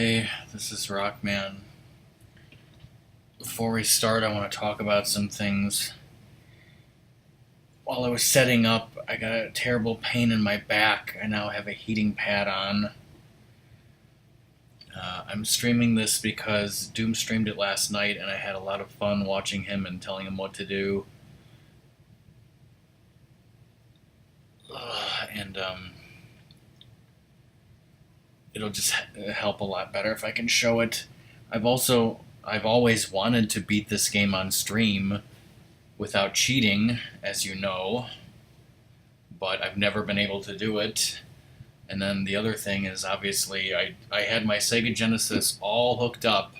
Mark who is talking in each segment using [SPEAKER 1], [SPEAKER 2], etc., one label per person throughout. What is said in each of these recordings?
[SPEAKER 1] Hey, this is Rockman. Before we start, I want to talk about some things. While I was setting up, I got a terrible pain in my back. I now have a heating pad on. I'm streaming this because Doom streamed it last night, and I had a lot of fun watching him and telling him what to do. And it'll just help a lot better if I can show it. I've always wanted to beat this game on stream without cheating, as you know, but I've never been able to do it. And then the other thing is, obviously, I had my Sega Genesis all hooked up,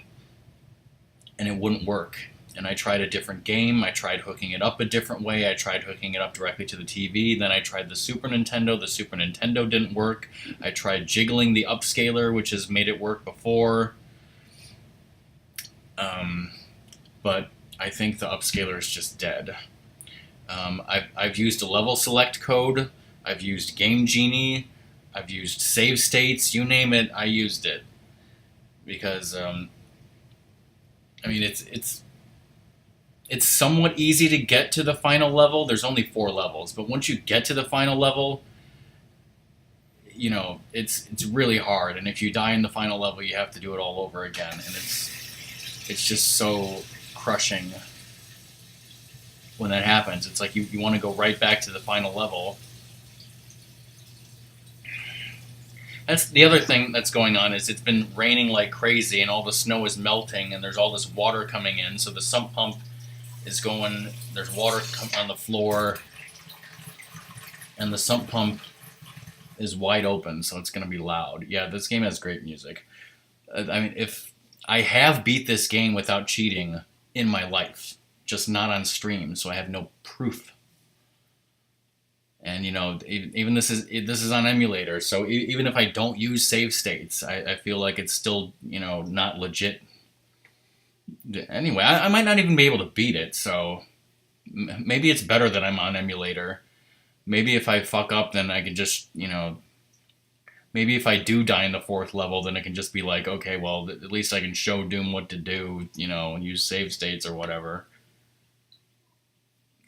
[SPEAKER 1] and it wouldn't work. And I tried a different game, I tried hooking it up a different way, I tried hooking it up directly to the TV, then I tried the Super Nintendo didn't work, I tried jiggling the upscaler, which has made it work before, but I think the upscaler is just dead. I've used a level select code, I've used Game Genie, I've used save states, you name it, I used it. Because, it's somewhat easy to get to the final level. There's only 4 levels, but once you get to the final level, it's really hard. And if you die in the final level, you have to do it all over again, and it's just so crushing when that happens. It's like you want to go right back to the final level. That's the other thing that's going on is it's been raining like crazy, and all the snow is melting, and there's all this water coming in, so the sump pump is going, there's water on the floor, and the sump pump is wide open, so it's going to be loud. Yeah, this game has great music. If I have beat this game without cheating in my life, just not on stream, so I have no proof. And even this is on emulator, so even if I don't use save states, I feel like it's still not legit. Anyway, I might not even be able to beat it, so maybe it's better that I'm on emulator. Maybe if I fuck up, then I can just, maybe if I do die in the 4th level, then it can just be like, okay, well, at least I can show Doom what to do, and use save states or whatever.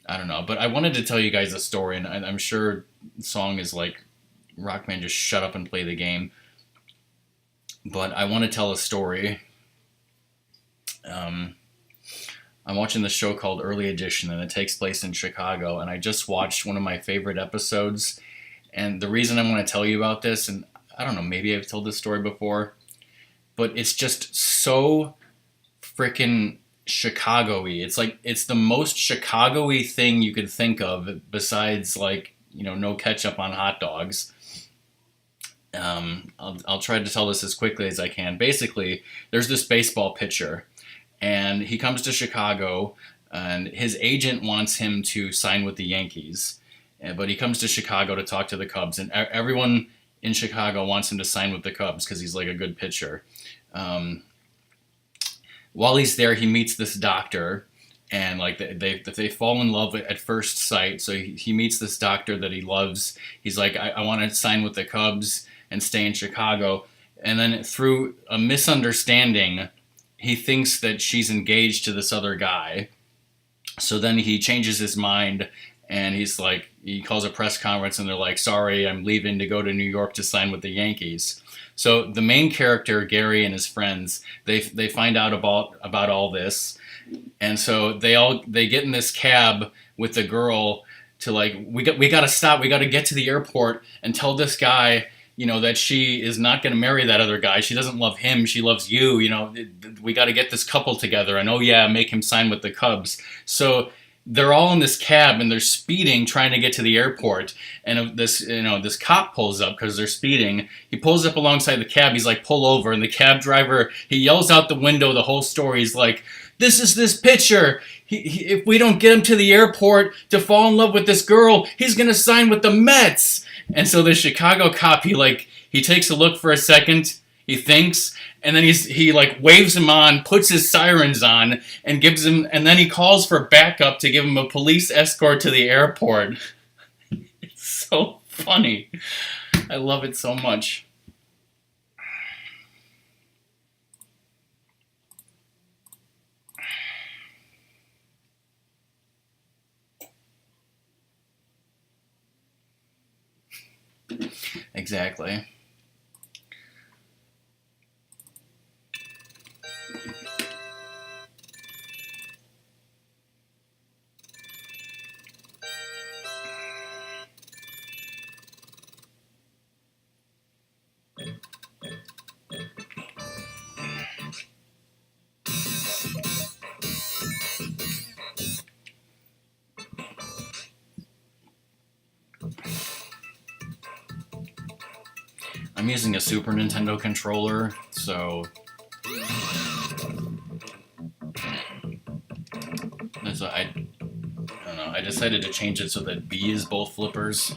[SPEAKER 1] I don't know, but I wanted to tell you guys a story, and I'm sure the song is like, Rockman, just shut up and play the game. But I want to tell a story. I'm watching this show called Early Edition, and it takes place in Chicago, and I just watched one of my favorite episodes, and the reason I want to tell you about this, and I don't know, maybe I've told this story before, but it's just so freaking Chicago-y. It's like, it's the most Chicago-y thing you could think of, besides, like, no ketchup on hot dogs. I'll try to tell this as quickly as I can. Basically, there's this baseball pitcher, and he comes to Chicago, and his agent wants him to sign with the Yankees, but he comes to Chicago to talk to the Cubs, and everyone in Chicago wants him to sign with the Cubs because he's like a good pitcher. While he's there, he meets this doctor, and like they fall in love at first sight. So he meets this doctor that he loves. He's like, I want to sign with the Cubs and stay in Chicago. And then through a misunderstanding, he thinks that she's engaged to this other guy. So then he changes his mind, and he calls a press conference, and they're like, sorry, I'm leaving to go to New York to sign with the Yankees. So the main character, Gary, and his friends, they find out about all this, and so they get in this cab with the girl to, like, we got to stop, we got to get to the airport and tell this guy, that she is not going to marry that other guy. She doesn't love him, she loves you. We got to get this couple together, and make him sign with the Cubs. So they're all in this cab, and they're speeding, trying to get to the airport. And this cop pulls up because they're speeding. He pulls up alongside the cab. He's like, pull over. And the cab driver, he yells out the window the whole story. He's like, this is this pitcher. If we don't get him to the airport to fall in love with this girl, he's going to sign with the Mets. And so the Chicago cop, he takes a look for a second. He thinks, and then he waves him on, puts his sirens on, and then he calls for backup to give him a police escort to the airport. It's so funny. I love it so much. Exactly. I'm using a Super Nintendo controller, so I don't know. I decided to change it so that B is both flippers.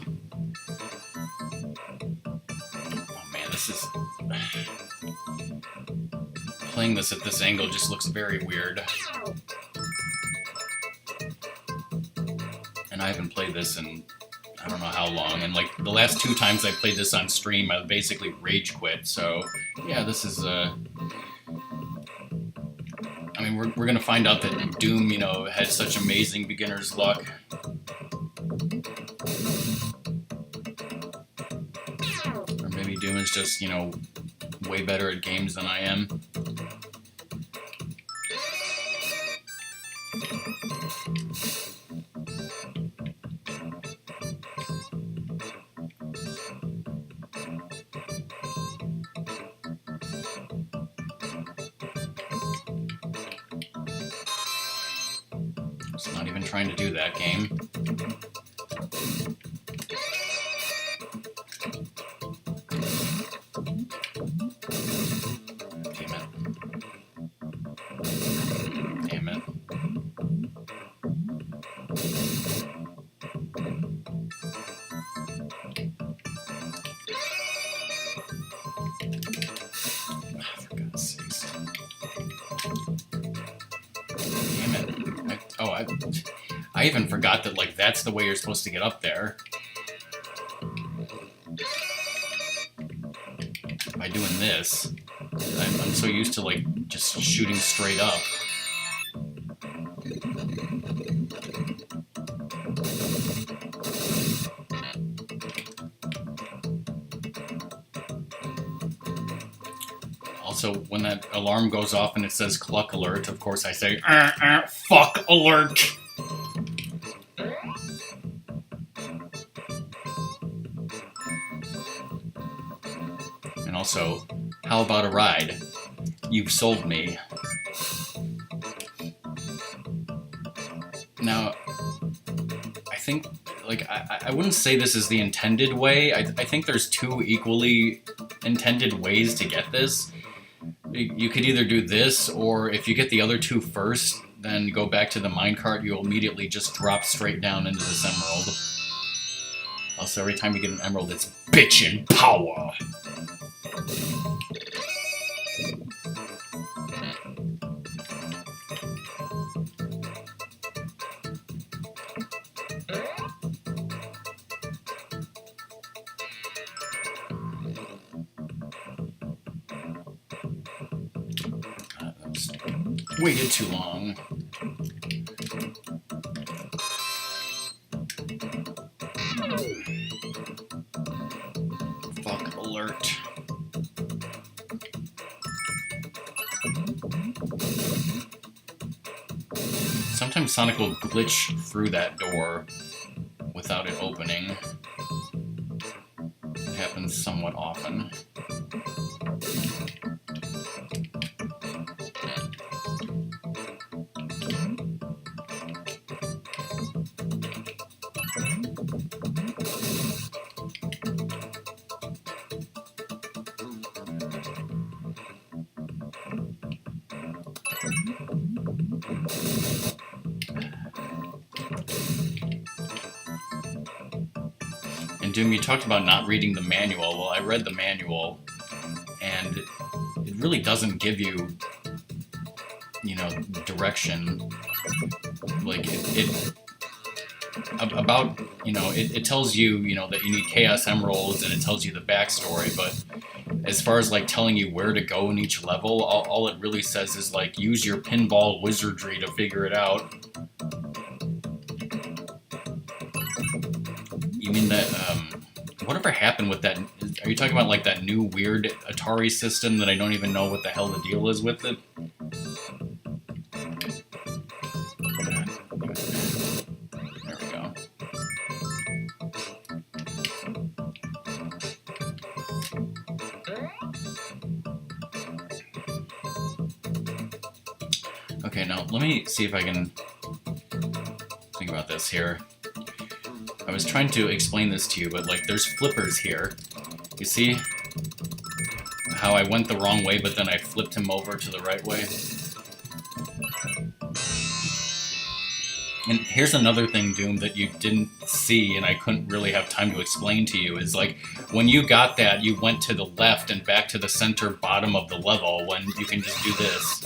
[SPEAKER 1] Oh man, this is playing this at this angle just looks very weird. And I haven't played this in I don't know how long, and like the last 2 times I played this on stream, I basically rage quit. So yeah, this is I mean, we're gonna find out that Doom, you know, had such amazing beginner's luck. Or maybe Doom is just, you know, way better at games than I am. It's not even trying to do that game. Damn it. For God's sakes. Damn it. I even forgot that, like, that's the way you're supposed to get up there. By doing this, I'm so used to, like, just shooting straight up. Also, when that alarm goes off and it says cluck alert, of course I say, fuck alert! And also, how about a ride? You've sold me. Now, I think, like, I wouldn't say this is the intended way. I think there's 2 equally intended ways to get this. You could either do this, or if you get the other 2 first, then go back to the minecart, you'll immediately just drop straight down into this emerald. Also, every time you get an emerald, it's bitchin' power! Waited too long. Fuck alert. Sometimes Sonic will glitch through that door without it opening. It happens somewhat often. And Doom, you talked about not reading the manual. Well, I read the manual, and it really doesn't give you, you know, direction. Like, about, you know, it tells you, you know, that you need Chaos Emeralds, and it tells you the backstory, but as far as, like, telling you where to go in each level, all it really says is, like, use your pinball wizardry to figure it out. You mean that, whatever happened with that, Are you talking about like that new weird Atari system that I don't even know what the hell the deal is with it? There we go. Okay, now let me see if I can think about this here. I was trying to explain this to you, but like there's flippers here. You see how I went the wrong way, but then I flipped him over to the right way? And here's another thing, Doom, that you didn't see and I couldn't really have time to explain to you, is like, when you got that, you went to the left and back to the center bottom of the level when you can just do this.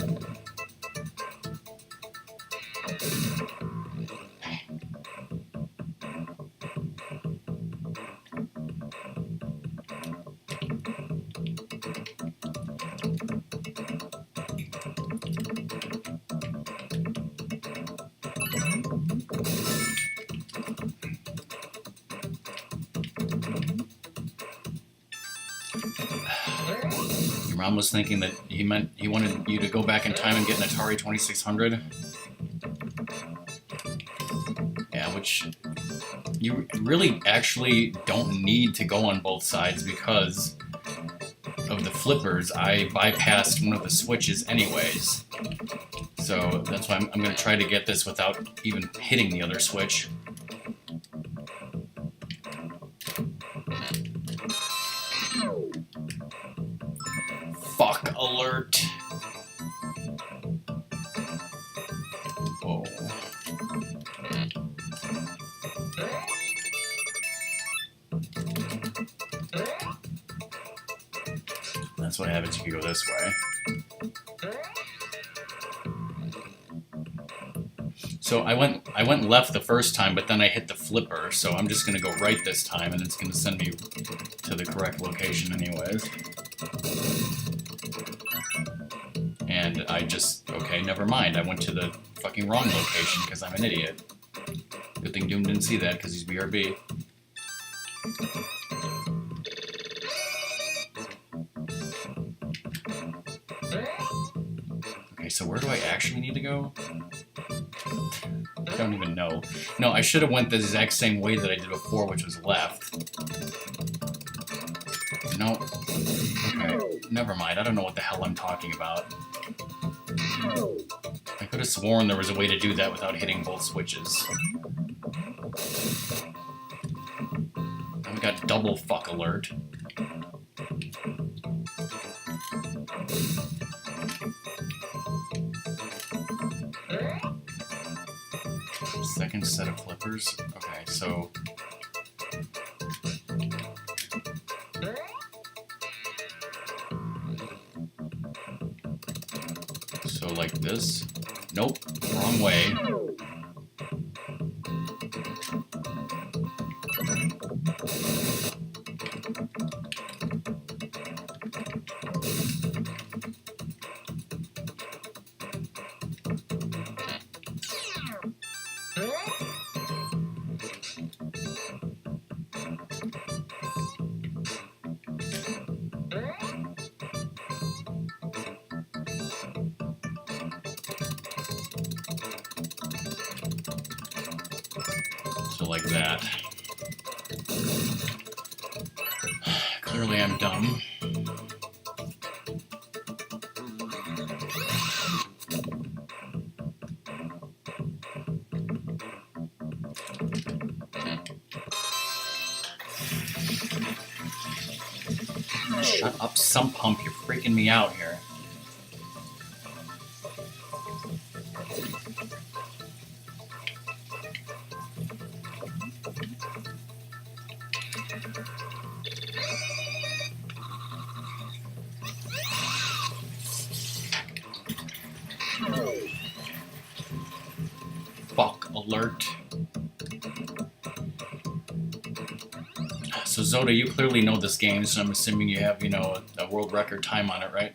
[SPEAKER 1] Your mom was thinking that he wanted you to go back in time and get an Atari 2600. Yeah, which you really actually don't need to go on both sides because of the flippers. I bypassed one of the switches anyways. So that's why I'm going to try to get this without even hitting the other switch. Fuck alert. Whoa. That's what happens if you go this way. So I went left the first time, but then I hit the flipper, so I'm just gonna go right this time, and it's gonna send me to the correct location anyways. And I just, okay, never mind. I went to the fucking wrong location because I'm an idiot. Good thing Doom didn't see that because he's BRB. Okay, so where do I actually need to go? I don't even know. No, I should have went the exact same way that I did before, which was left. No. Okay, never mind. I don't know what the hell I'm talking about. I could have sworn there was a way to do that without hitting both switches. Now we got double fuck alert. Second set of flippers. Okay, so... So like this. Nope, wrong way. So like that. Clearly I'm dumb. Shut up, sump pump, you're freaking me out here. Fuck alert. So Zoda, you clearly know this game, so I'm assuming you have, you know, a world record time on it, right?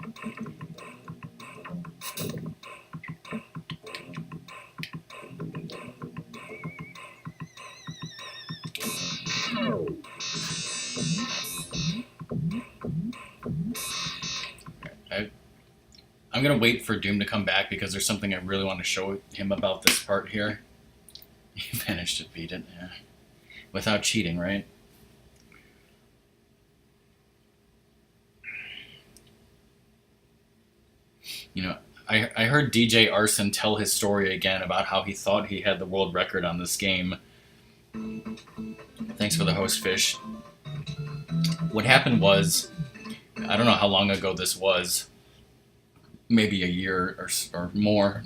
[SPEAKER 1] gonna wait for Doom to come back because there's something I really want to show him about this part here. He managed to beat it, yeah. Without cheating, right? You know, I heard DJ Arson tell his story again about how he thought he had the world record on this game. Thanks for the host, Fish. What happened was, I don't know how long ago this was, maybe a year or more.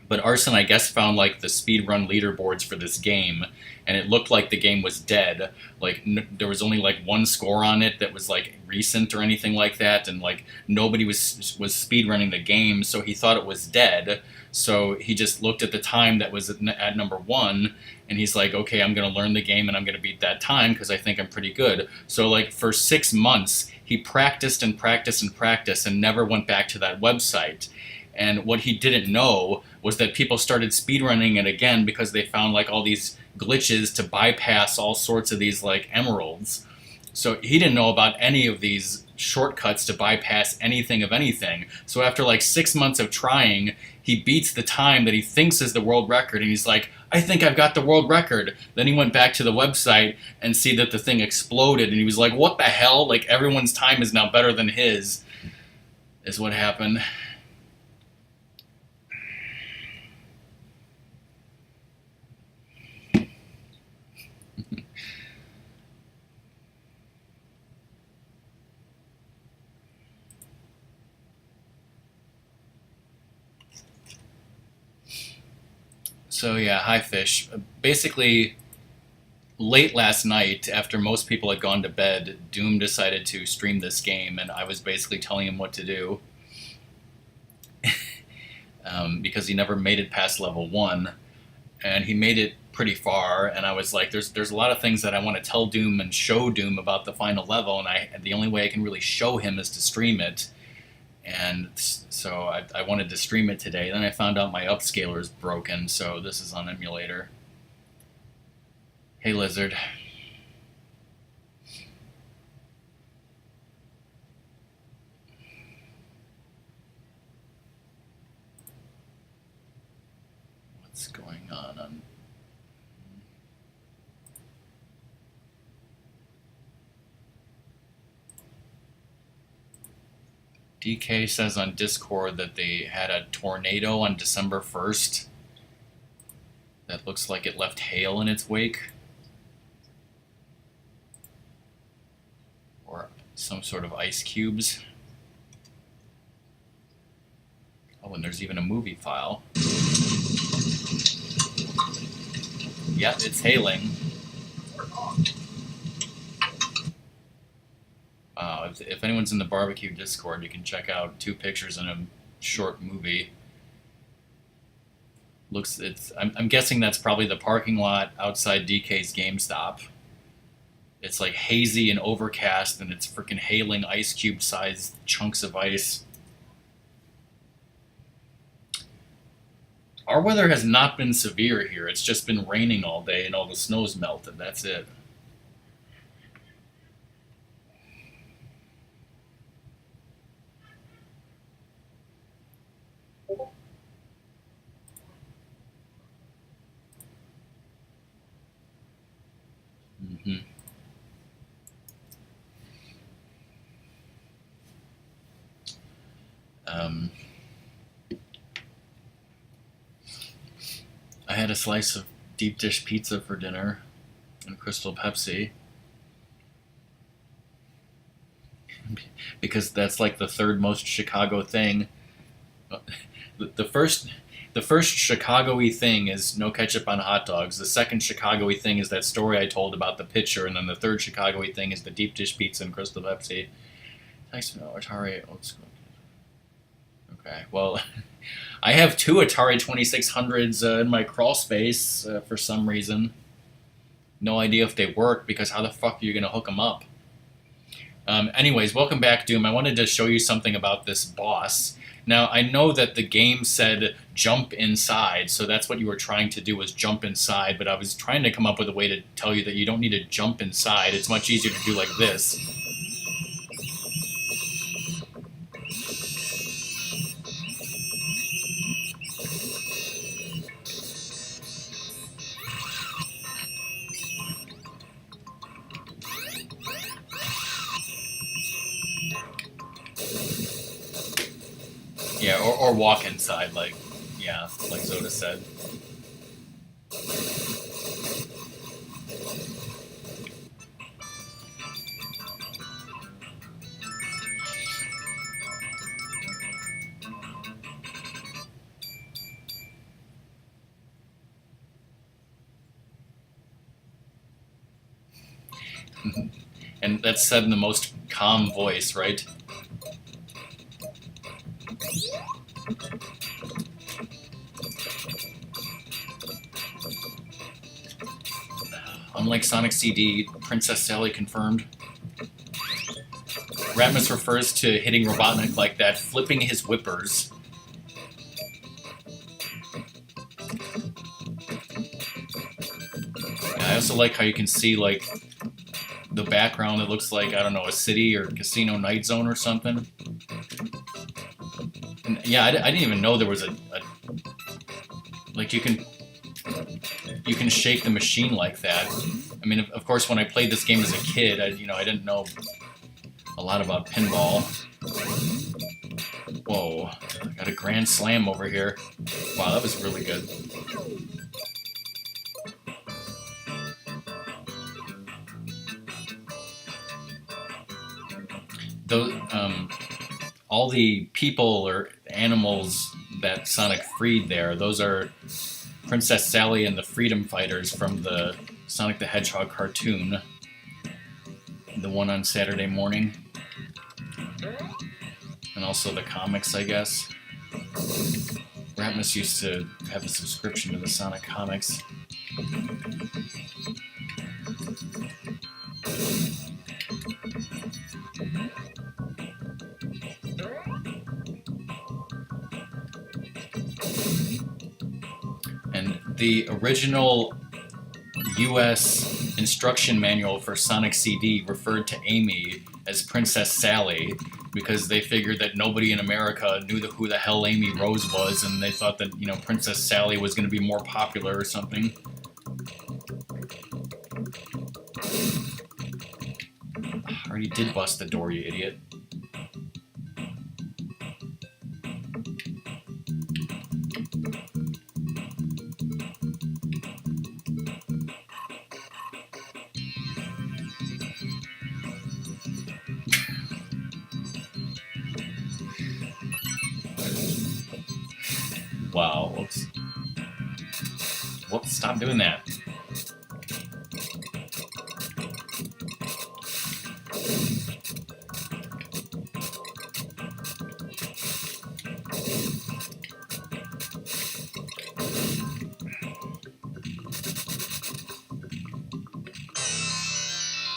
[SPEAKER 1] But Arson, I guess, found like the speedrun leaderboards for this game, and it looked like the game was dead. Like there was only like one score on it that was like recent or anything like that, and like nobody was speedrunning the game, so he thought it was dead. So he just looked at the time that was at number 1, and he's like, okay, I'm gonna learn the game and I'm gonna beat that time because I think I'm pretty good. So like for 6 months, he practiced and practiced and practiced and never went back to that website. And what he didn't know was that people started speedrunning it again because they found like all these glitches to bypass all sorts of these like emeralds. So he didn't know about any of these shortcuts to bypass anything of anything. So after like 6 months of trying, he beats the time that he thinks is the world record, and he's like, I think I've got the world record. Then he went back to the website and see that the thing exploded, and he was like, what the hell? Like everyone's time is now better than his, is what happened. So yeah, hi Fish. Basically, late last night, after most people had gone to bed, Doom decided to stream this game, and I was basically telling him what to do. Because he never made it past level 1, and he made it pretty far, and I was like, there's a lot of things that I want to tell Doom and show Doom about the final level, and the only way I can really show him is to stream it. And so I wanted to stream it today. Then I found out my upscaler is broken, so this is on emulator. Hey, Lizard. What's going on? DK says on Discord that they had a tornado on December 1st that looks like it left hail in its wake. Or some sort of ice cubes. Oh, and there's even a movie file. Yep, it's hailing. If anyone's in the barbecue Discord, you can check out 2 pictures in a short movie. I'm guessing that's probably the parking lot outside DK's GameStop. It's like hazy and overcast, and it's freaking hailing ice cube sized chunks of ice. Our weather has not been severe here. It's just been raining all day and all the snow's melted. That's it. I had a slice of deep dish pizza for dinner and Crystal Pepsi. Because that's like the 3rd most Chicago thing. The first Chicago-y thing is no ketchup on hot dogs. The 2nd Chicago-y thing is that story I told about the pitcher, and then the 3rd Chicago-y thing is the deep dish pizza and Crystal Pepsi. Thanks, Atari old school. Okay, well, I have 2 Atari 2600s in my crawl space for some reason. No idea if they work, because how the fuck are you going to hook them up? Anyways, welcome back, Doom. I wanted to show you something about this boss. Now, I know that the game said jump inside, so that's what you were trying to do, was jump inside, but I was trying to come up with a way to tell you that you don't need to jump inside. It's much easier to do like this. Yeah, or walk inside, like, yeah, like Zoda said. And that's said in the most calm voice, right? Unlike Sonic CD, Princess Sally confirmed. Ratmus refers to hitting Robotnik like that, flipping his whippers. Yeah, I also like how you can see, like, the background. It looks like, I don't know, a city or casino night zone or something. And yeah, I didn't even know there was a like, you can shake the machine like that. I mean, of course, when I played this game as a kid, I didn't know a lot about pinball. Whoa, I got a grand slam over here. Wow, that was really good. Those, all the people or animals that Sonic freed there, those are Princess Sally and the Freedom Fighters from the Sonic the Hedgehog cartoon. The one on Saturday morning. And also the comics, I guess. Ratmus used to have a subscription to the Sonic comics. And the original US instruction manual for Sonic CD referred to Amy as Princess Sally because they figured that nobody in America knew who the hell Amy Rose was, and they thought that, Princess Sally was going to be more popular or something. I already did bust the door, you idiot. Wow, whoops. Whoops, stop doing that.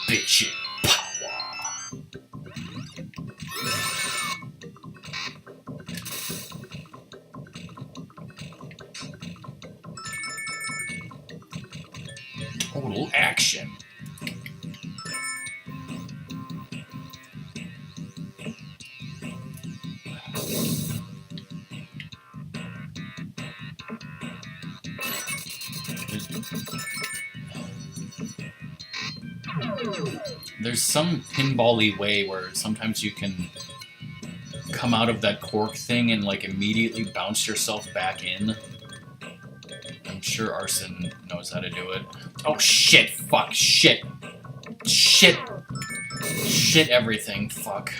[SPEAKER 1] Bitchin' power. Total action. There's some pinball-y way where sometimes you can come out of that cork thing and like immediately bounce yourself back in. I'm sure Arson knows how to do it. Oh shit, fuck, shit. Shit. Shit everything, fuck.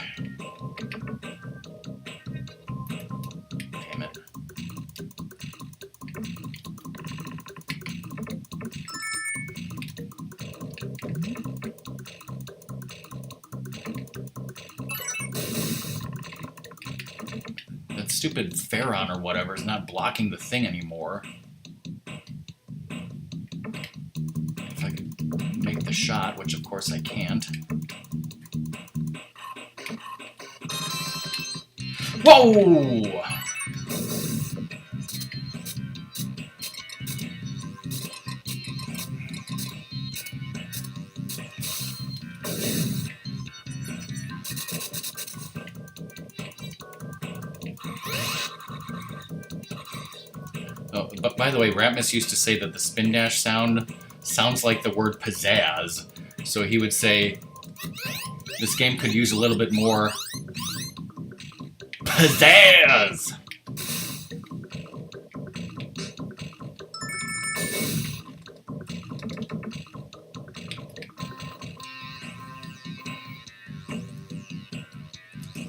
[SPEAKER 1] Damn it. That stupid Pharaon or whatever is not blocking the thing anymore. If I could make the shot, which of course I can't. Whoa! Oh, but by the way, Ratmus used to say that the spin dash sound sounds like the word pizzazz. So he would say, this game could use a little bit more pizzazz!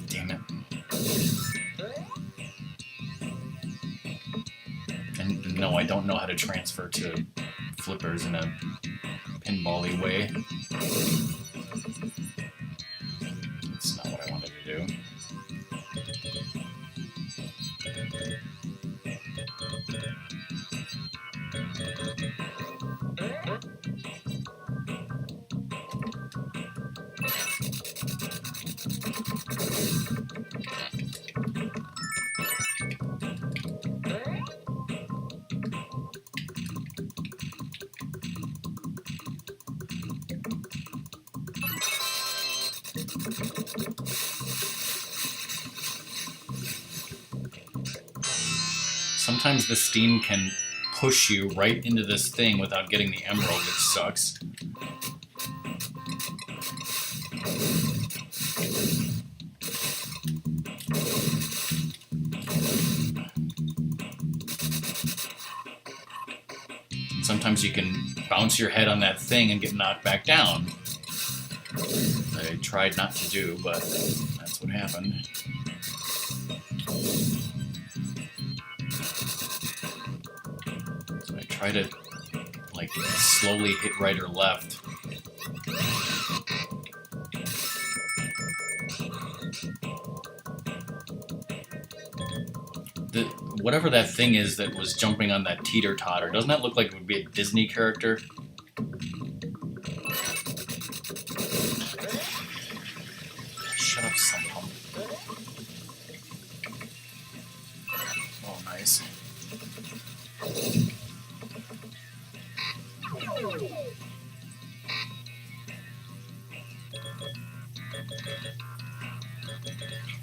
[SPEAKER 1] Damn it. And no, I don't know how to transfer to flippers in a pinball-y way. That's not what I wanted to do. Sometimes the steam can push you right into this thing without getting the emerald, which sucks. And sometimes you can bounce your head on that thing and get knocked back down. I tried not to do, but that's what happened. So I try to, like, slowly hit right or left. Whatever that thing is that was jumping on that teeter-totter, doesn't that look like it would be a Disney character? Shut up, some pump. Oh, nice.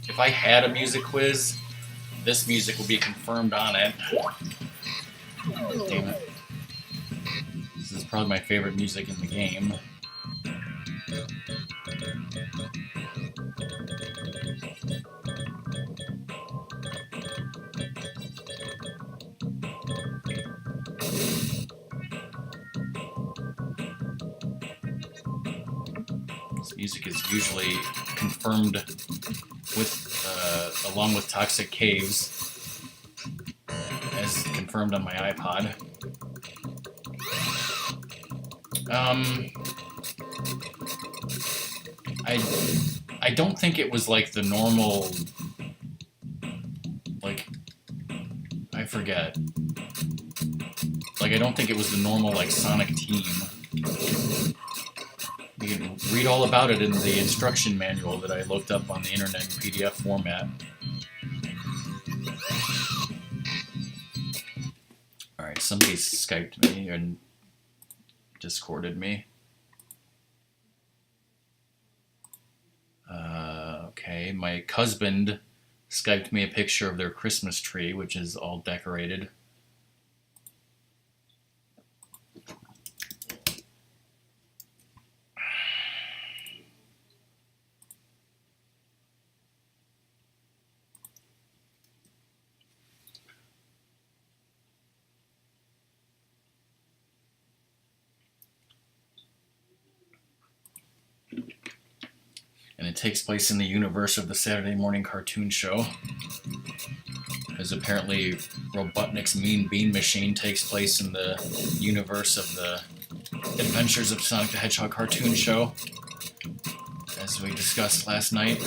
[SPEAKER 1] If I had a music quiz, this music will be confirmed on it. Damn it. This is probably my favorite music in the game. This music is usually confirmed with along with Toxic Caves, as confirmed on my iPod. I don't think it was like the normal, like, I forget. Like, I don't think it was the normal, like, Sonic team. You can read all about it in the instruction manual that I looked up on the internet in PDF format. Alright, somebody's Skyped me and Discorded me. Okay, my husband Skyped me a picture of their Christmas tree, which is all decorated. And it takes place in the universe of the Saturday morning cartoon show. Because apparently Robotnik's Mean Bean Machine takes place in the universe of the Adventures of Sonic the Hedgehog cartoon show, as we discussed last night.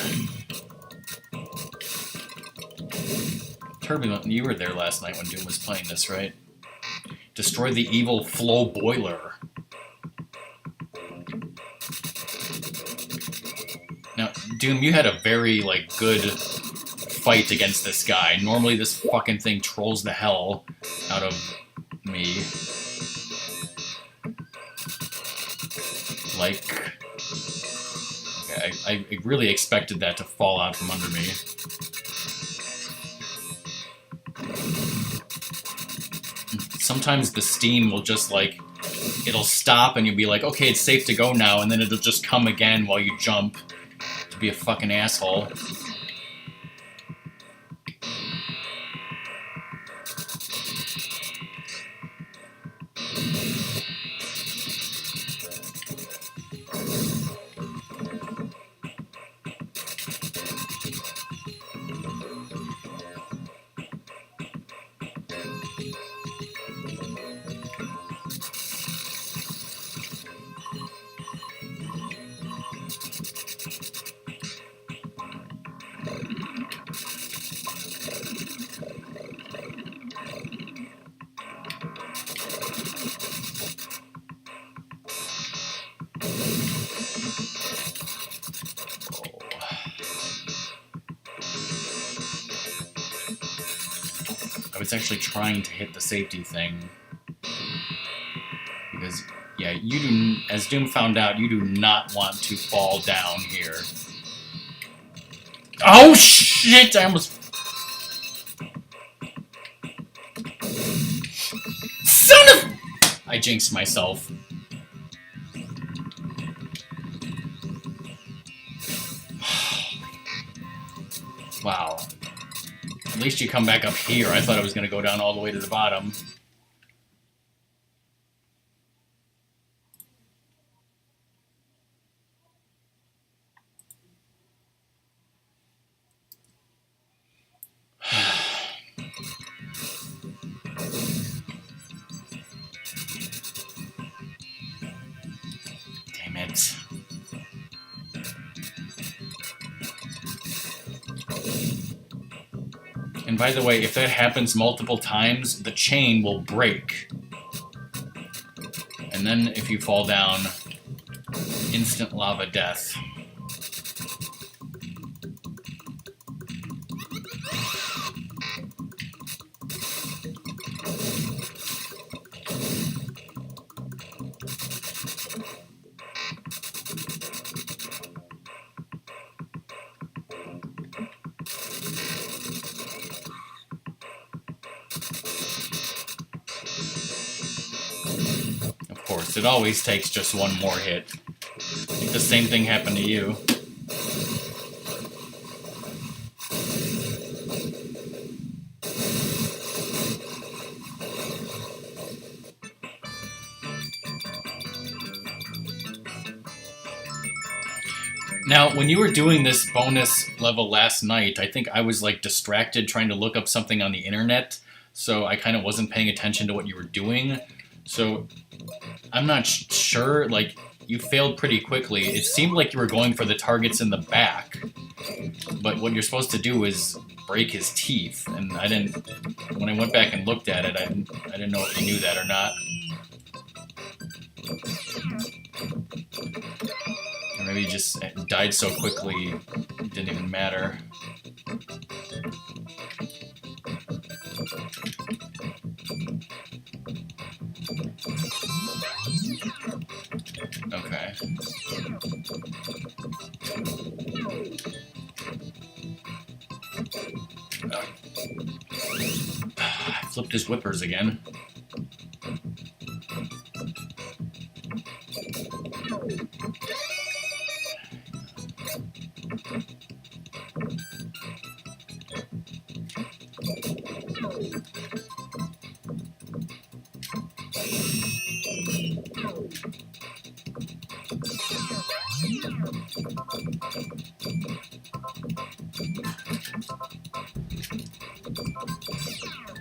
[SPEAKER 1] Turbulent, you were there last night when Doom was playing this, right? Destroy the evil flow boiler. Now, Doom, you had a very, like, good fight against this guy. Normally this fucking thing trolls the hell out of me. Like, okay, I really expected that to fall out from under me. Sometimes the steam will just, like, it'll stop and you'll be like, okay, it's safe to go now, and then it'll just come again while you jump. Be a fucking asshole. was actually trying to hit the safety thing. Because, yeah, you do, as Doom found out, you do not want to fall down here. Oh, shit! I almost... Son of... I jinxed myself. Wow. At least you come back up here. I thought I was going to go down all the way to the bottom. Damn it. And by the way, if that happens multiple times, the chain will break. And then if you fall down, instant lava death. Of course, it always takes just one more hit. I think the same thing happened to you. Now, when you were doing this bonus level last night, I think I was like distracted trying to look up something on the internet, so I kind of wasn't paying attention to what you were doing. So I'm not sure, like, you failed pretty quickly. It seemed like you were going for the targets in the back, but what you're supposed to do is break his teeth, and I didn't, when I went back and looked at it, I didn't know if you knew that or not. Or maybe you just died so quickly, it didn't even matter. Okay. I flipped his whippers again.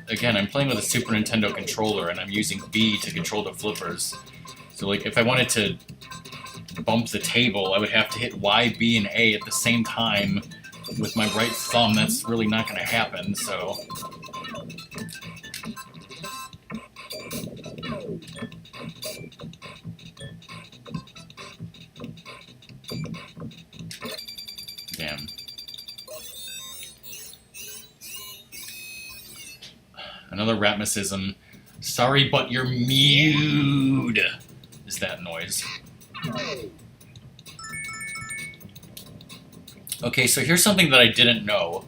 [SPEAKER 1] Again, I'm playing with a Super Nintendo controller, and I'm using B to control the flippers. So, like, if I wanted to bump the table, I would have to hit Y, B, and A at the same time with my right thumb. That's really not going to happen, so... Damn. Another Ratmacism. Sorry, but you're mewed. Is that noise. Okay, so here's something that I didn't know.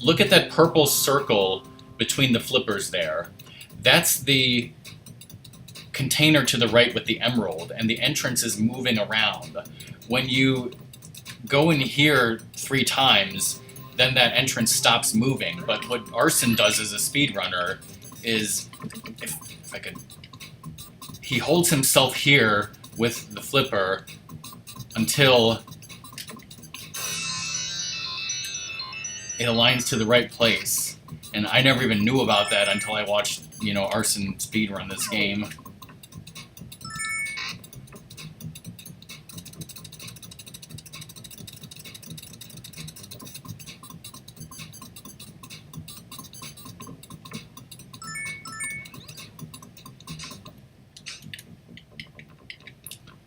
[SPEAKER 1] Look at that purple circle between the flippers there. That's the container to the right with the emerald, and the entrance is moving around. When you go in here 3 times, then that entrance stops moving. But what Arson does as a speedrunner is, if I could, he holds himself here with the flipper until it aligns to the right place. And I never even knew about that until I watched, you know, Arson speedrun this game.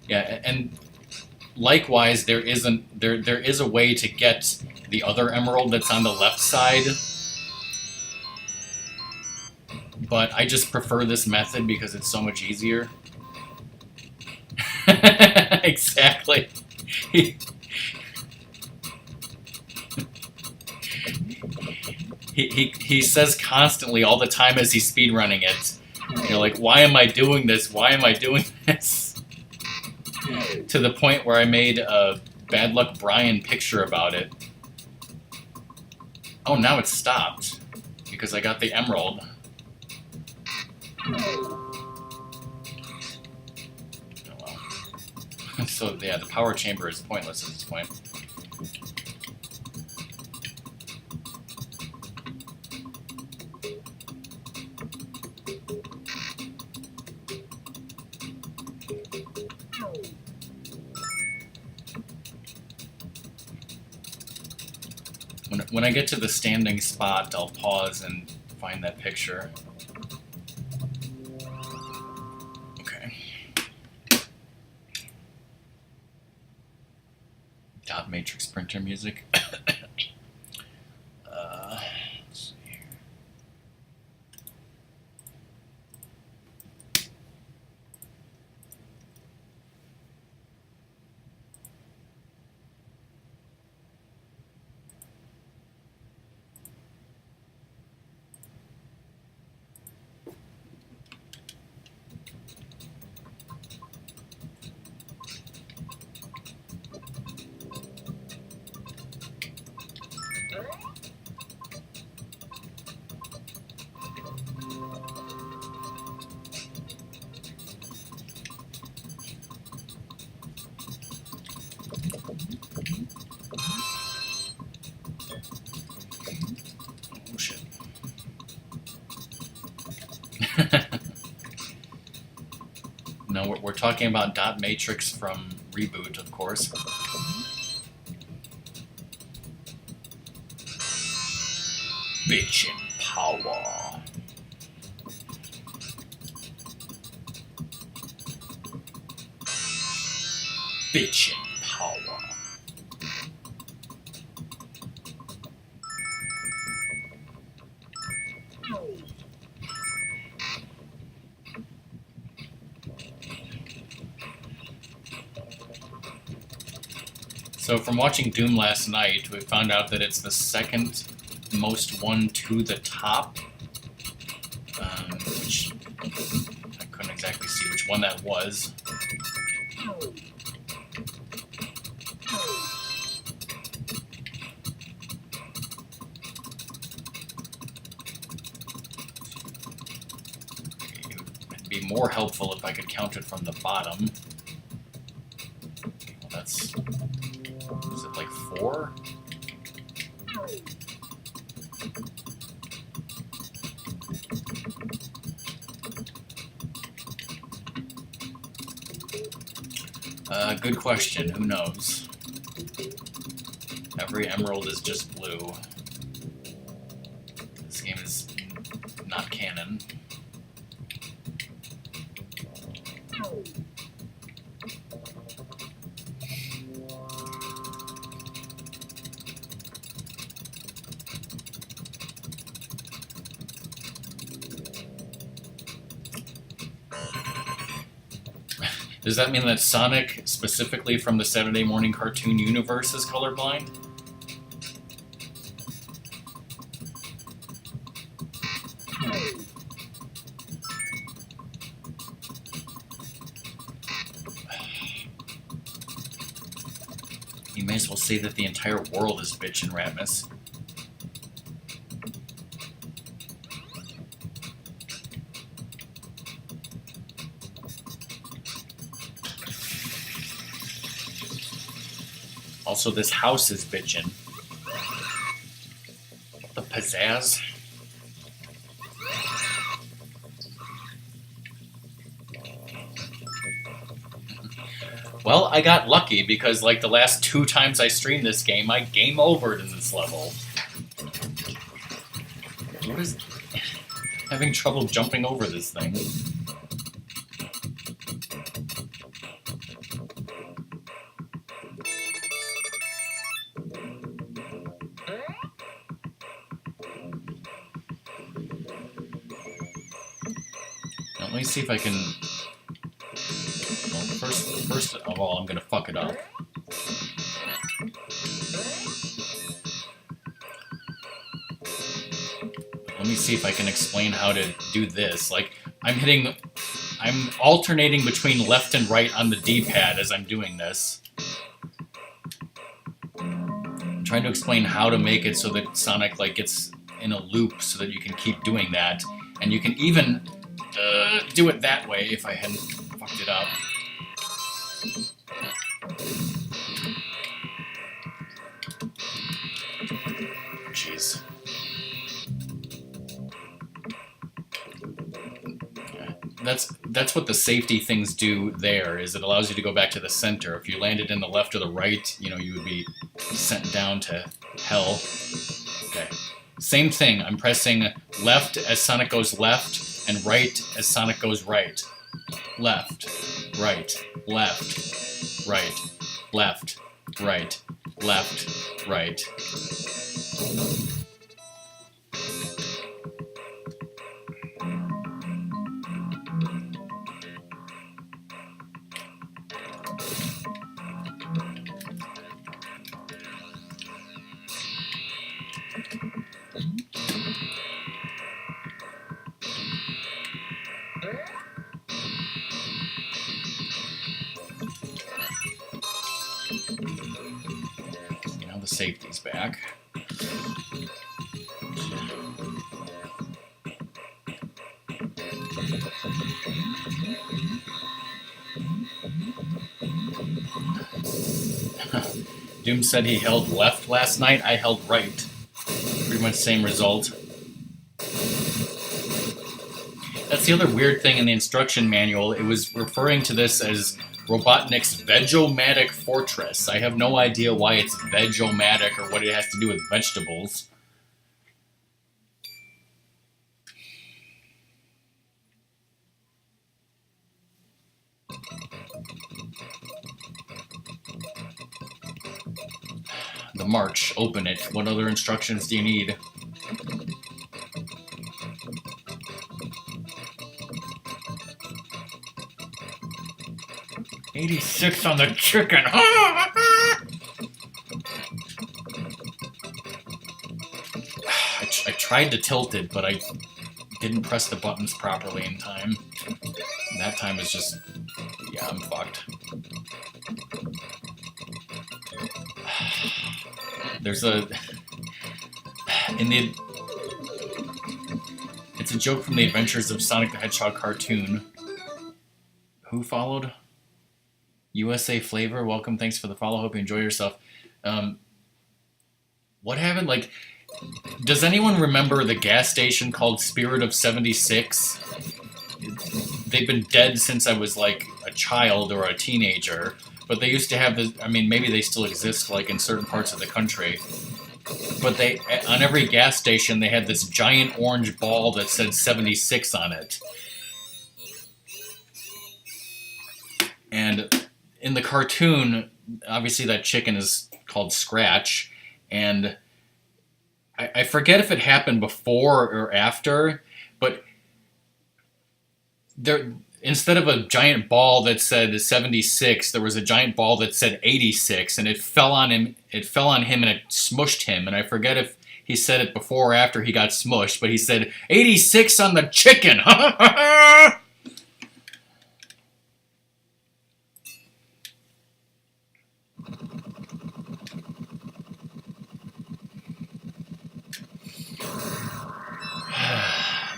[SPEAKER 1] Yeah, and likewise, there is a way to get the other emerald that's on the left side. but I just prefer this method because it's so much easier. Exactly. He says constantly all the time as he's speedrunning it. You're like, why am I doing this? Why am I doing this? To the point where I made a Bad Luck Brian picture about it. Oh, now it's stopped. Because I got the emerald. Oh, well. So, yeah, the power chamber is pointless at this point. When I get to the standing spot, I'll pause and find that picture. Okay. Dot matrix printer music. Let's see here. Oh, shit. No, we're talking about dot matrix from Reboot, of course. Bitchin' power. Bitchin' power. So from watching Doom last night, we found out that it's the second most one to the top, which I couldn't exactly see which one that was. It'd be more helpful if I could count it from the bottom. Well, that's... is it like 4? Good question. Who knows? Every emerald is just blue. This game is not canon. Does that mean that Sonic, specifically from the Saturday morning cartoon universe, is colorblind? You may as well say that the entire world is bitchin' Ratmus. Also, this house is bitchin'. What the pizzazz? Well, I got lucky because, like, the last 2 times I streamed this game, I game overed in this level. What is... having trouble jumping over this thing? Let me see if I can... Well, first of all, I'm gonna fuck it up. Let me see if I can explain how to do this. Like, I'm alternating between left and right on the D-pad as I'm doing this. I'm trying to explain how to make it so that Sonic, like, gets in a loop so that you can keep doing that. And you can even do it that way if I hadn't fucked it up. Jeez. That's what the safety things do there, is it allows you to go back to the center. If you landed in the left or the right, you know, you would be sent down to hell. Okay. Same thing. I'm pressing left as Sonic goes left and right as Sonic goes right. Left, right, left, right, left, right, left, right. Now the safety's back. Doom said he held left last night. I held right. Pretty much same result. That's the other weird thing in the instruction manual. It was referring to this as Robotnik's Veg-O-Matic Fortress. I have no idea why it's Veg-O-Matic or what it has to do with vegetables. The march. Open it. What other instructions do you need? $86 on the chicken. I tried to tilt it, but I didn't press the buttons properly in time. And that time is just... yeah, I'm fucked. There's a... It's a joke from the Adventures of Sonic the Hedgehog cartoon. Who followed? USA Flavor, welcome, thanks for the follow, hope you enjoy yourself. What happened? Like, does anyone remember the gas station called Spirit of 76? They've been dead since I was like a child or a teenager, but they used to have this, I mean, maybe they still exist like in certain parts of the country, but they, on every gas station, they had this giant orange ball that said 76 on it. And in the cartoon, obviously that chicken is called Scratch, and I forget if it happened before or after, but there, instead of a giant ball that said 76, there was a giant ball that said 86, and it fell on him. It fell on him and it smushed him. And I forget if he said it before or after he got smushed, but he said 86 on the chicken.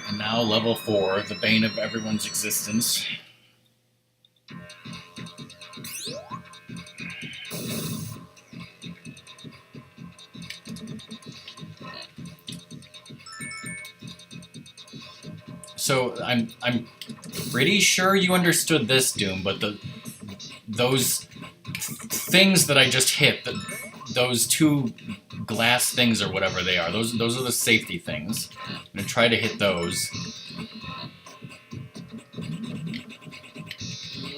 [SPEAKER 1] And now level 4, the bane of everyone's existence. So I'm pretty sure you understood this, Doom, but those things that I just hit, those two glass things or whatever they are, those are the safety things. I'm gonna try to hit those.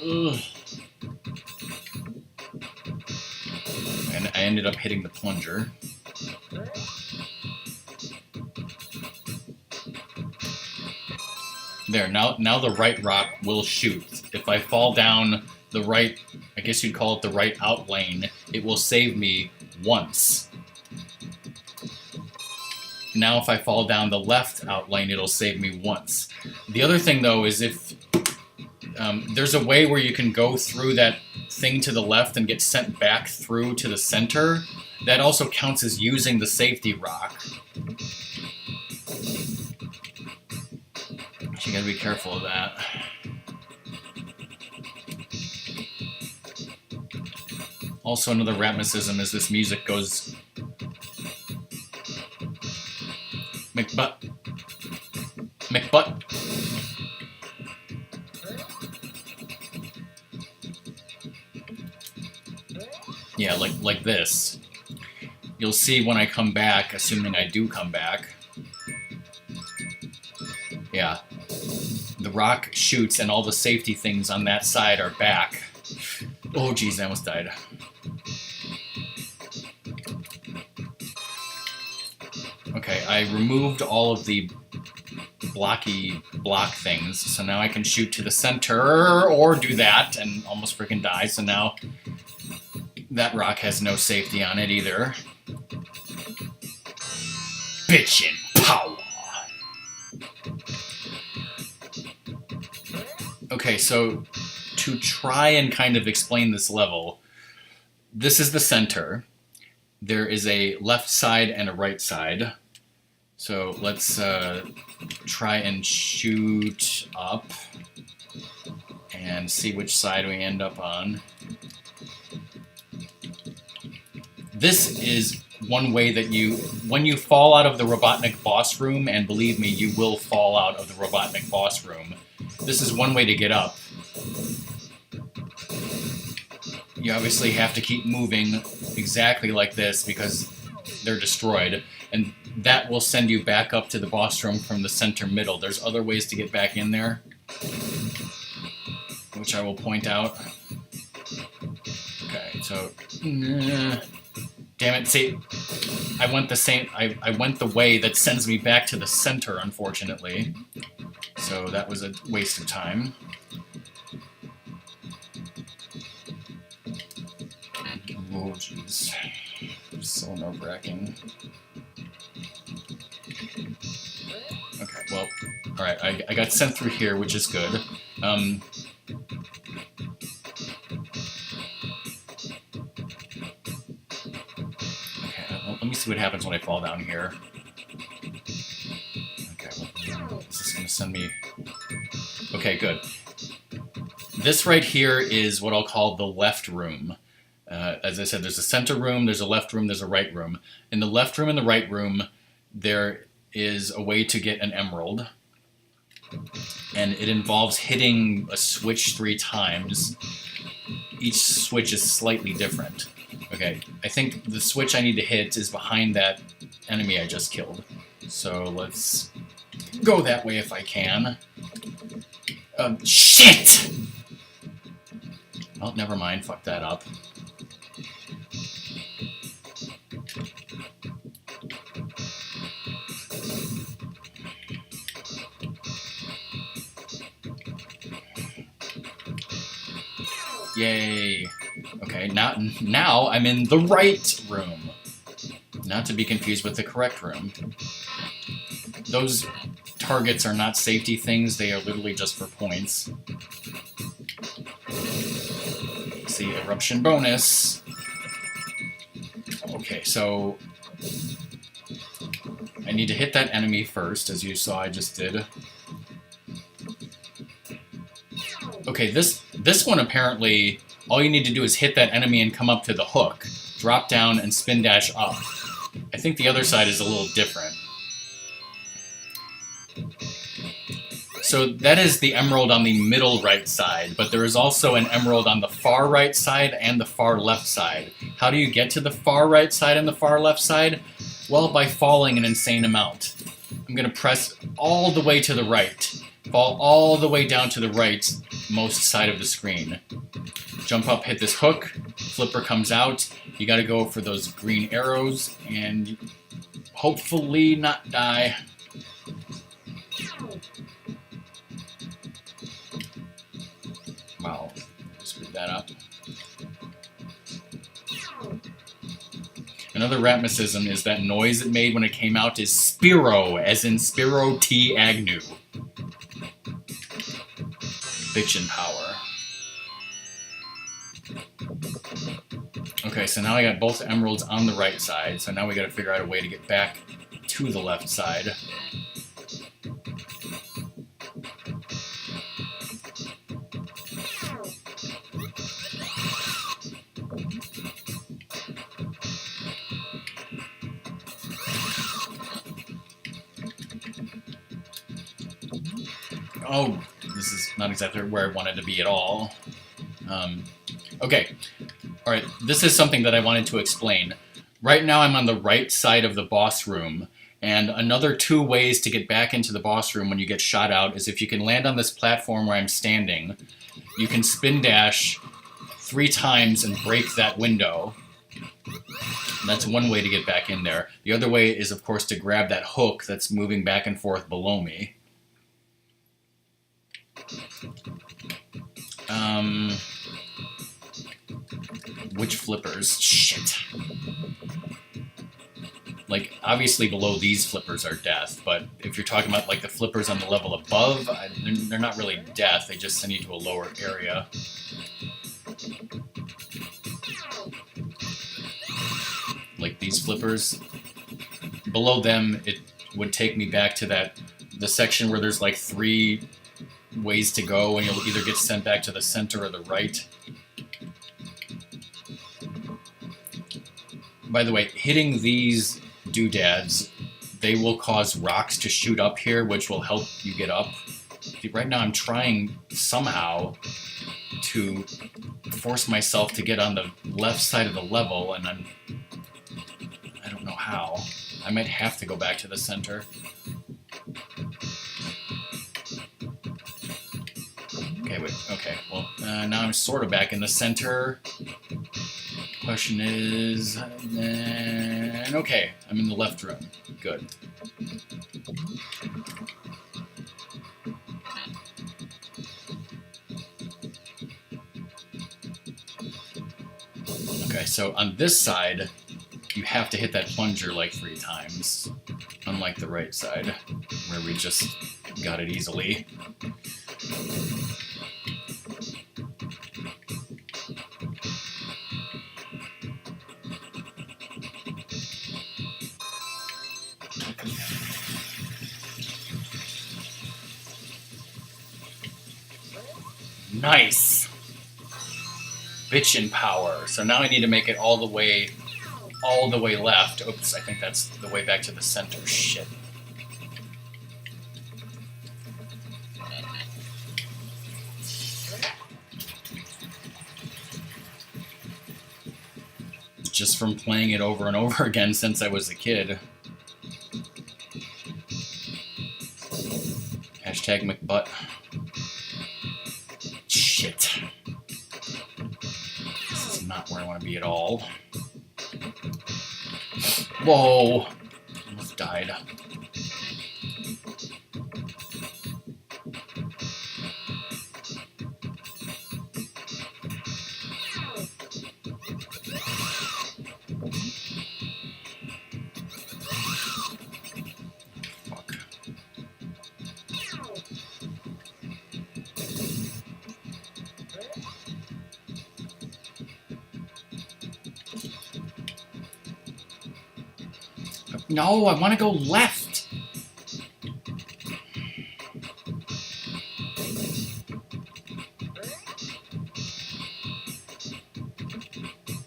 [SPEAKER 1] Ugh. And I ended up hitting the plunger. There, now the right rock will shoot. If I fall down the right, I guess you'd call it the right out lane, it will save me once. Now if I fall down the left out lane, it'll save me once. The other thing, though, is if there's a way where you can go through that thing to the left and get sent back through to the center, that also counts as using the safety rock. So you gotta be careful of that. Also, another Ratmasism is this music goes... McButt. McButt. Yeah, like this. You'll see when I come back, assuming I do come back. Yeah. The rock shoots and all the safety things on that side are back. Oh geez, I almost died. Okay, I removed all of the blocky block things, so now I can shoot to the center or do that and almost freaking die, so now that rock has no safety on it either. Bitchin' power! Okay, so to try and kind of explain this level, this is the center. There is a left side and a right side. So let's try and shoot up and see which side we end up on. This is one way that when you fall out of the Robotnik boss room, and believe me, you will fall out of the Robotnik boss room, this is one way to get up. You obviously have to keep moving exactly like this because they're destroyed, and that will send you back up to the boss room from the center middle. There's other ways to get back in there, which I will point out. Okay, so... damn it, see, I went the way that sends me back to the center, unfortunately. So that was a waste of time. Oh, jeez. So nerve-wracking. Okay, well, alright, I got sent through here, which is good. Okay, well, let me see what happens when I fall down here. Okay, well, is this gonna send me... Okay, good. This right here is what I'll call the left room. As I said, there's a center room, there's a left room, there's a right room. In the left room and the right room, there is a way to get an emerald. And it involves hitting a switch 3 times. Each switch is slightly different. Okay, I think the switch I need to hit is behind that enemy I just killed. So let's go that way if I can. Shit! Oh, never mind, fuck that up. Yay. Okay, now I'm in the right room. Not to be confused with the correct room. Those targets are not safety things, they are literally just for points. See, eruption bonus. Okay, so I need to hit that enemy first, as you saw I just did. Okay, this one apparently, all you need to do is hit that enemy and come up to the hook. Drop down and spin dash up. I think the other side is a little different. So that is the emerald on the middle right side, but there is also an emerald on the far right side and the far left side. How do you get to the far right side and the far left side? Well, by falling an insane amount. I'm going to press all the way to the right. Fall all the way down to the right most side of the screen. Jump up, hit this hook, flipper comes out. You got to go for those green arrows and hopefully not die. Wow. Screwed that up. Another Ratmacism is that noise it made when it came out is Spiro, as in Spiro T. Agnew. Bitchin' power. Okay, so now I got both emeralds on the right side, so now we gotta figure out a way to get back to the left side. Oh, this is not exactly where I wanted to be at all. Okay. Alright, this is something that I wanted to explain. Right now I'm on the right side of the boss room, and another 2 ways to get back into the boss room when you get shot out is if you can land on this platform where I'm standing, you can spin dash 3 times and break that window. And that's one way to get back in there. The other way is, of course, to grab that hook that's moving back and forth below me. Which flippers? Shit. Like, obviously below these flippers are death, but if you're talking about, like, the flippers on the level above, they're not really death, they just send you to a lower area. Like these flippers. Below them, it would take me back to the section where there's, like, 3 ways to go, and you'll either get sent back to the center or the right. By the way, hitting these doodads, they will cause rocks to shoot up here, which will help you get up. Right now I'm trying somehow to force myself to get on the left side of the level, and I don't know how. I might have to go back to the center. Okay, wait, okay, well, now I'm sort of back in the center. Question is, okay, I'm in the left room. Good. Okay, so on this side, you have to hit that plunger like 3 times, unlike the right side, where we just got it easily. Nice! Bitchin' power. So now I need to make it all the way left. Oops, I think that's the way back to the center. Shit. Just from playing it over and over again since I was a kid. Hashtag McButt. Shit. This is not where I want to be at all. Whoa! Almost died. No, I want to go left.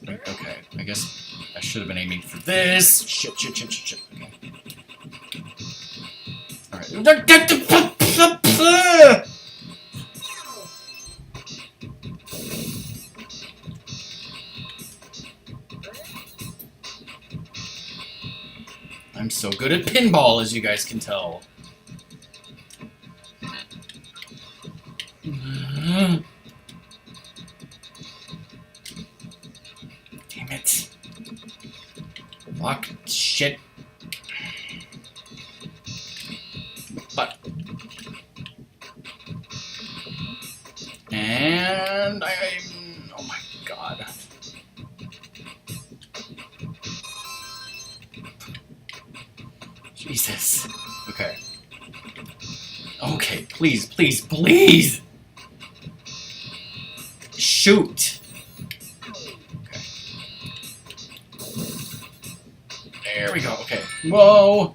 [SPEAKER 1] Okay, I guess I should have been aiming for this. Shit. Okay. Alright. I'm so good at pinball, as you guys can tell. Damn it. Fuck. Shit. But. And oh my god. Jesus. Okay. Okay, please, please, please! Shoot! Okay. There we go, okay. Whoa!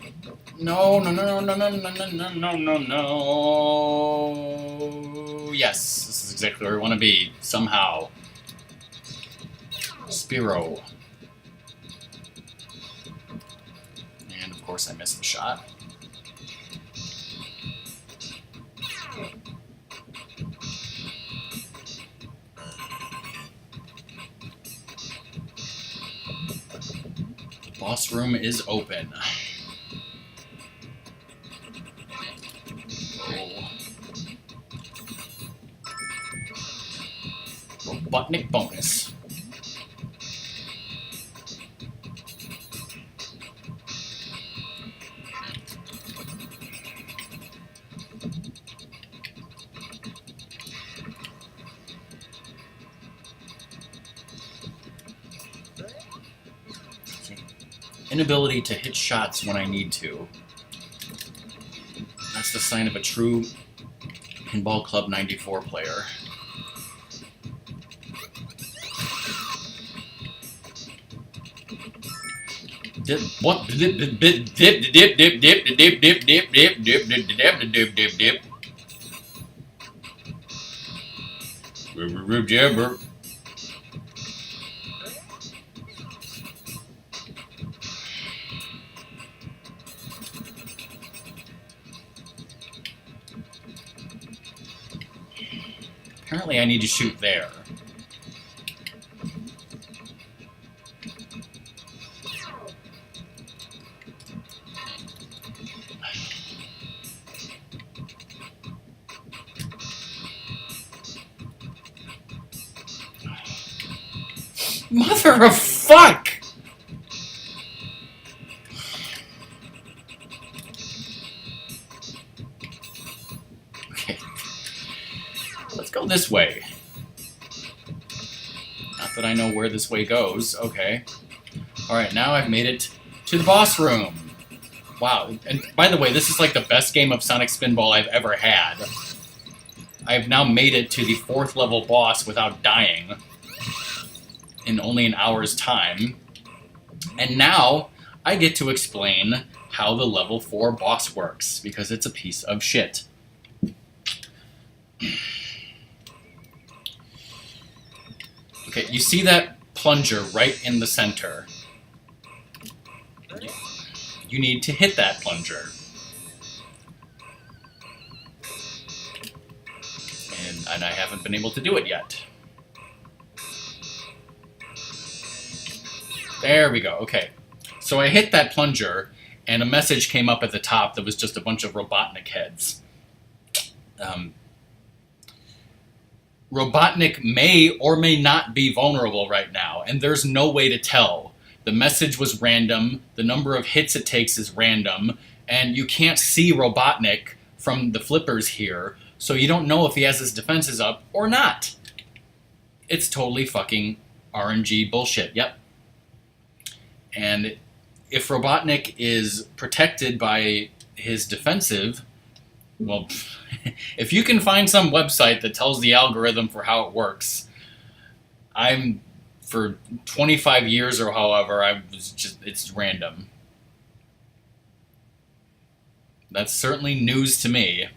[SPEAKER 1] No, no, no, no, no, no, no, no, no, no, no. Yes, this is exactly where we want to be, somehow. Spiro. And of course I missed the shot. The boss room is open. Robotnik bonus. Inability to hit shots when I need to. That's the sign of a true Pinball Club 94 player. Dip, what? Dip, dip, dip, dip, dip, dip, dip, dip, dip, dip, dip, dip, dip, dip, dip, dip, dip. Jabber. Apparently I need to shoot there. Mother of fuck! Okay. Let's go this way. Not that I know where this way goes. Okay. Alright, now I've made it to the boss room. Wow. And by the way, this is like the best game of Sonic Spinball I've ever had. I've now made it to the 4th level boss without dying. In only an hour's time. And now I get to explain how the level 4 boss works, because it's a piece of shit. Okay, you see that plunger right in the center. You need to hit that plunger. And I haven't been able to do it yet. There we go, okay. So I hit that plunger, and a message came up at the top that was just a bunch of Robotnik heads. Robotnik may or may not be vulnerable right now, and there's no way to tell. The message was random, the number of hits it takes is random, and you can't see Robotnik from the flippers here, so you don't know if he has his defenses up or not. It's totally fucking RNG bullshit, yep. And if Robotnik is protected by his defensive, well, if you can find some website that tells the algorithm for how it works, for 25 years or however, it's random. That's certainly news to me.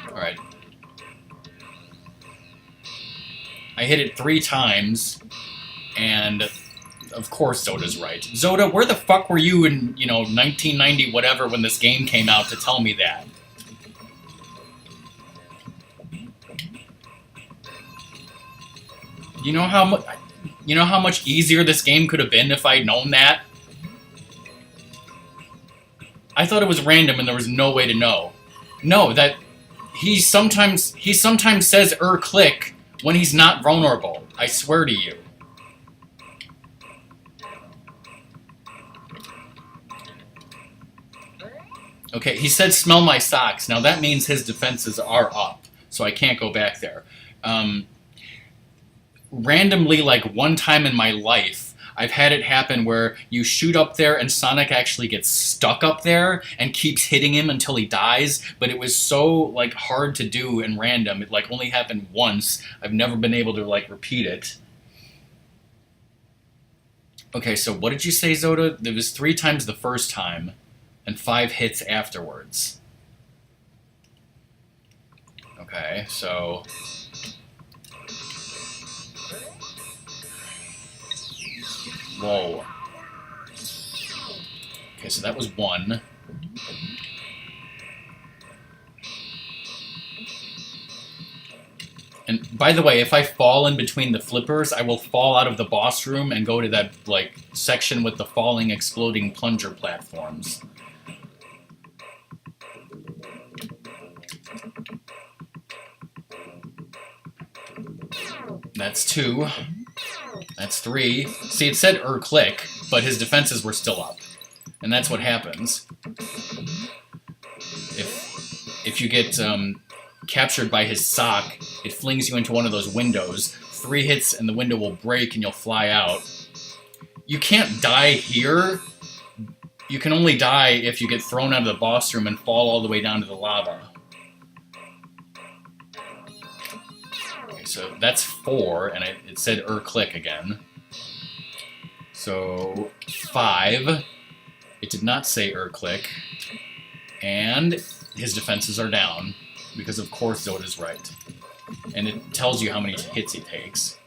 [SPEAKER 1] Alright. I hit it 3 times, and of course Zoda's right. Zoda, where the fuck were you in, 1990 whatever when this game came out to tell me that? You know how much easier this game could have been if I'd known that? I thought it was random and there was no way to know. No, that he sometimes says click when he's not vulnerable. I swear to you. Okay, he said smell my socks. Now that means his defenses are up, so I can't go back there. Um, Randomly, like one time in my life, I've had it happen where you shoot up there and Sonic actually gets stuck up there and keeps hitting him until he dies, but it was so like hard to do and random. It like only happened once. I've never been able to like repeat it. Okay, so what did you say, Zoda? There was 3 times the first time and 5 hits afterwards. Okay, so whoa. Okay, so that was 1. And by the way, if I fall in between the flippers, I will fall out of the boss room and go to that like section with the falling, exploding plunger platforms. That's 2. That's 3. See, it said click, but his defenses were still up. And that's what happens. If you get captured by his sock, it flings you into one of those windows. 3 hits and the window will break and you'll fly out. You can't die here. You can only die if you get thrown out of the boss room and fall all the way down to the lava. Okay, so that's 4, and it said click again. So 5. It did not say click. And his defenses are down, because of course Zoda's right. And it tells you how many hits he takes.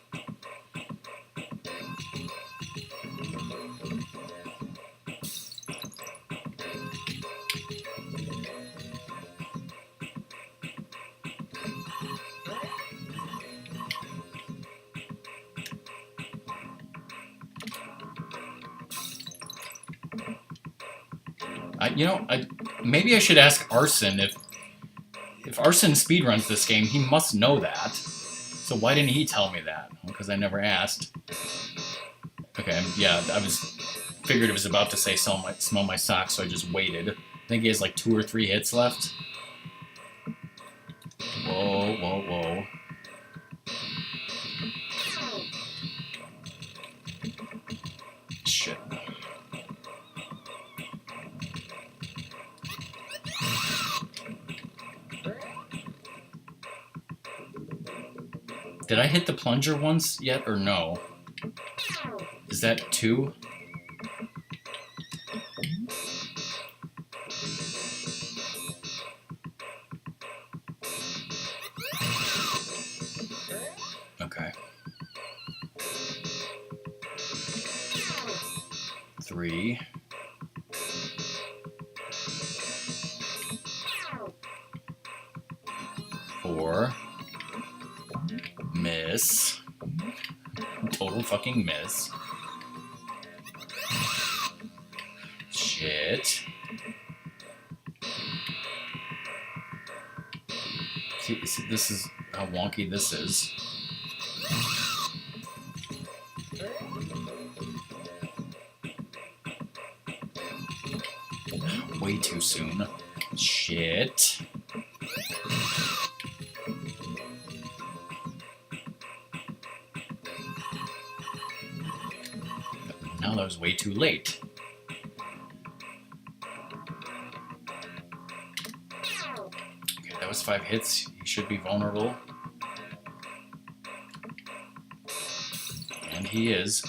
[SPEAKER 1] Maybe I should ask Arson if Arson speedruns this game, he must know that. So why didn't he tell me that? Because I never asked. Okay, yeah, figured it was about to say smell my socks, so I just waited. I think he has like 2 or 3 hits left. Whoa, whoa, whoa. Shit. Did I hit the plunger once yet, or no? Is that 2? Okay. 3. 4. Miss. Total fucking miss. Shit. See, this is how wonky this is. Way too soon. Shit. Now that was way too late. Okay, that was 5 hits. He should be vulnerable. And he is.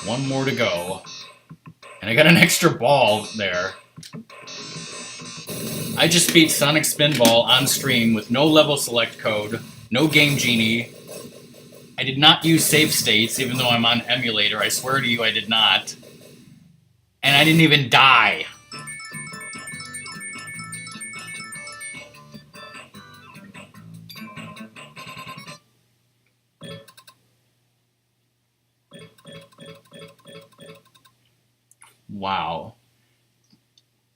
[SPEAKER 1] 1 more to go. And I got an extra ball there. I just beat Sonic Spinball on stream with no level select code, no Game Genie. I did not use save states, even though I'm on emulator. I swear to you I did not. And I didn't even die. Wow.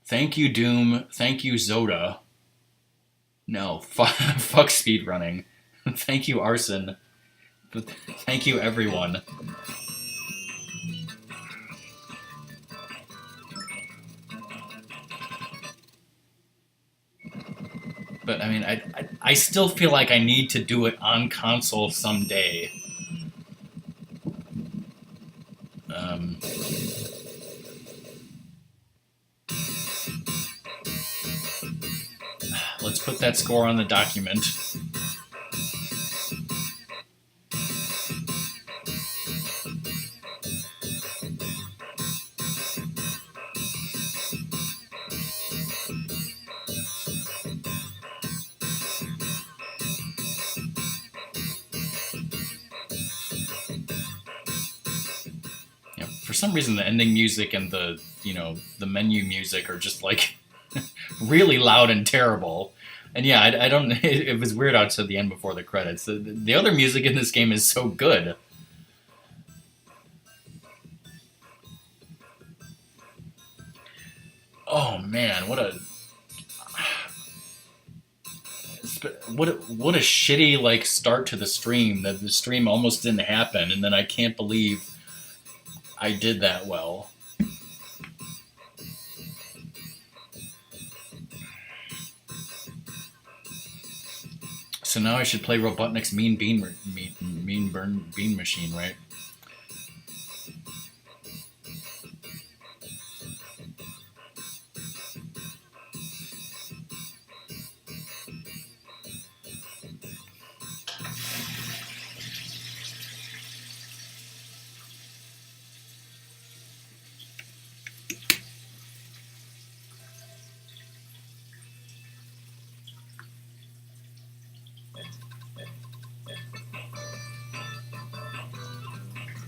[SPEAKER 1] Thank you, Doom. Thank you, Zoda. No, fuck speedrunning. Thank you, Arson. Thank you, everyone. But I mean, I still feel like I need to do it on console someday. Um, let's put that score on the document. For some reason, the ending music and the menu music are just like really loud and terrible. And yeah, I don't. It was weird out to the end before the credits. The other music in this game is so good. Oh man, what a shitty like start to the stream. That the stream almost didn't happen, and then I can't believe I did that well. So now I should play Robotnik's Mean Bean Machine, right?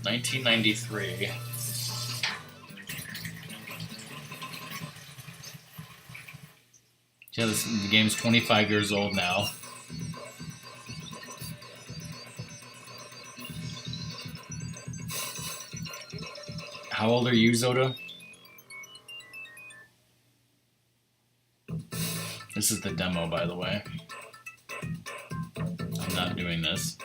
[SPEAKER 1] $1993. Yeah, the game's 25 years old now. How old are you, Zoda? This is the demo, by the way. I'm not doing this.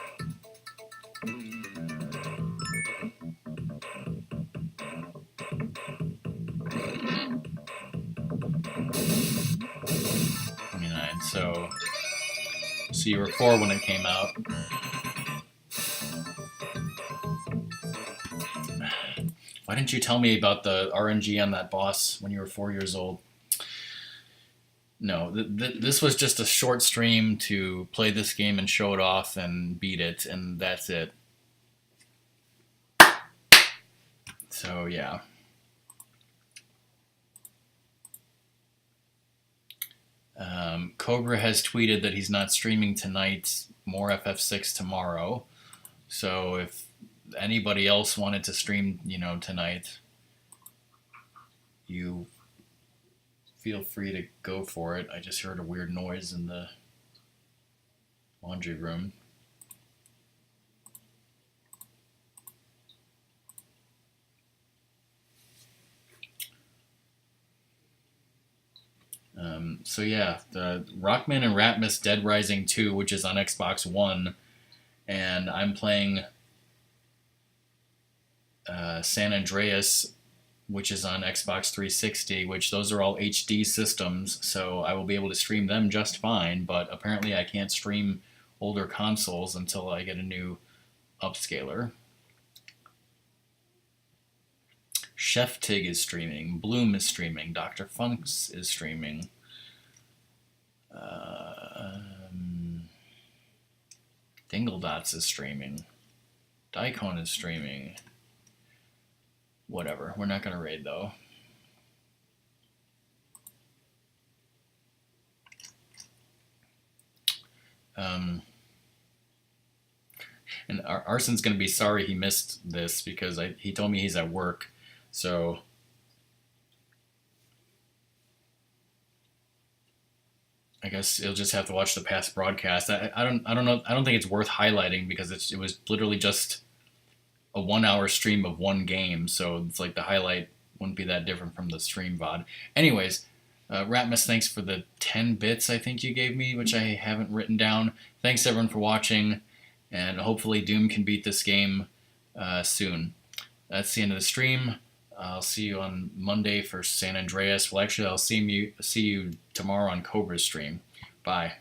[SPEAKER 1] So you were 4 when it came out. Why didn't you tell me about the RNG on that boss when you were 4 years old? No, this was just a short stream to play this game and show it off and beat it, and that's it. So, yeah. Cobra has tweeted that he's not streaming tonight, more FF6 tomorrow. So if anybody else wanted to stream, tonight, you feel free to go for it. I just heard a weird noise in the laundry room. So yeah, the Rockman and Ratmus Dead Rising 2, which is on Xbox One, and I'm playing San Andreas, which is on Xbox 360, which those are all HD systems, so I will be able to stream them just fine, but apparently I can't stream older consoles until I get a new upscaler. Chef Tig is streaming, Bloom is streaming, Dr. Funks is streaming. Dingledots is streaming. Daikon is streaming. Whatever. We're not going to raid, though. And Arson's going to be sorry he missed this because he told me he's at work. So I guess you'll just have to watch the past broadcast. I don't know. I don't think it's worth highlighting because it was literally just a 1 hour stream of one game. So it's like the highlight wouldn't be that different from the stream VOD. Anyways, Ratmus, thanks for the 10 bits I think you gave me, which I haven't written down. Thanks everyone for watching, and hopefully Doom can beat this game soon. That's the end of the stream. I'll see you on Monday for San Andreas. Well, actually, I'll see you tomorrow on Cobra's stream. Bye.